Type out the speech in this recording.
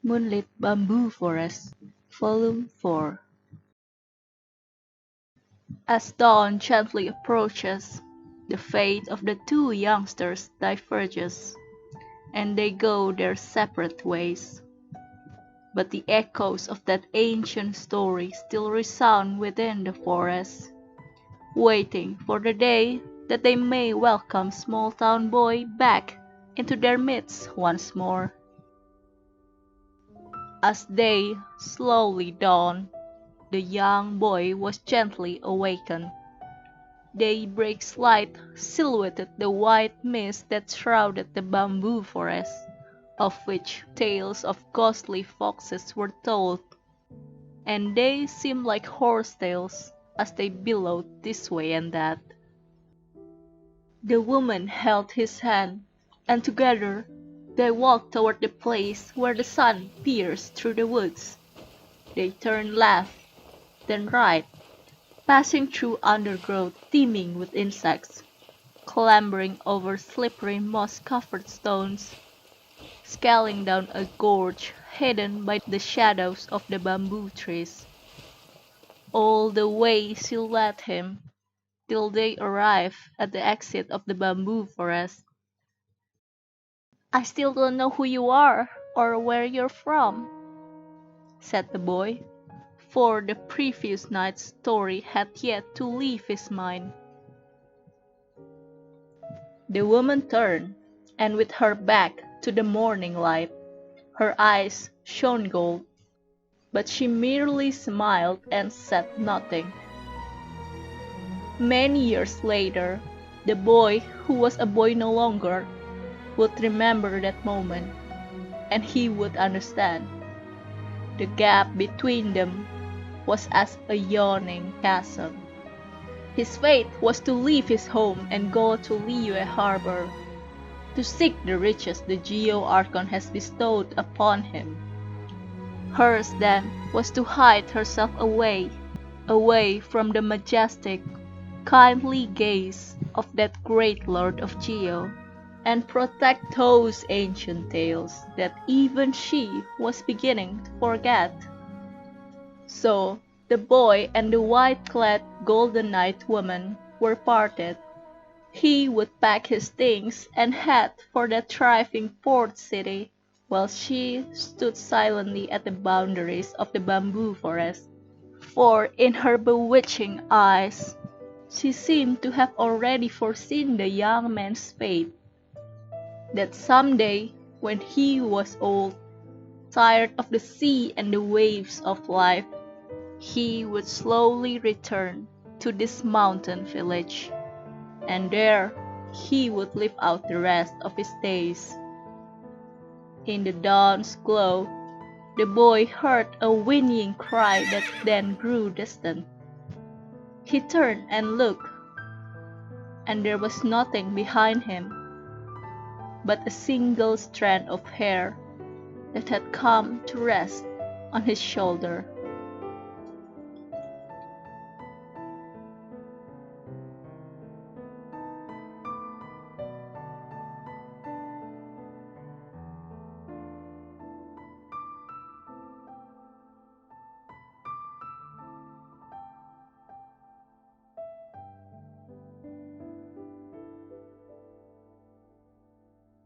Moonlit Bamboo Forest, Volume 4. As dawn gently approaches, the fate of the two youngsters diverges, and they go their separate ways. But the echoes of that ancient story still resound within the forest, waiting for the day that they may welcome small town boy back into their midst once more. As day slowly dawned, the young boy was gently awakened. Daybreak's light silhouetted the white mist that shrouded the bamboo forest, of which tales of ghostly foxes were told, and they seemed like horse tails as they billowed this way and that. The woman held his hand, and together they walked toward the place where the sun pierced through the woods. They turned left, then right, passing through undergrowth teeming with insects, clambering over slippery moss-covered stones, scaling down a gorge hidden by the shadows of the bamboo trees. All the way she led him, till they arrived at the exit of the bamboo forest. "I still don't know who you are, or where you're from," said the boy, for the previous night's story had yet to leave his mind. The woman turned, and with her back to the morning light, her eyes shone gold, but she merely smiled and said nothing. Many years later, the boy, who was a boy no longer, would remember that moment, and he would understand. The gap between them was as a yawning chasm. His fate was to leave his home and go to Liyue Harbor, to seek the riches the Geo Archon has bestowed upon him. Hers then was to hide herself away, away from the majestic, kindly gaze of that great lord of Geo, and protect those ancient tales that even she was beginning to forget. So the boy and the white-clad golden knight woman were parted. He would pack his things and head for that thriving port city, while she stood silently at the boundaries of the bamboo forest. For in her bewitching eyes, she seemed to have already foreseen the young man's fate. That someday, when he was old, tired of the sea and the waves of life, he would slowly return to this mountain village, and there he would live out the rest of his days. In the dawn's glow, the boy heard a whinnying cry that then grew distant. He turned and looked, and there was nothing behind him but a single strand of hair that had come to rest on his shoulder.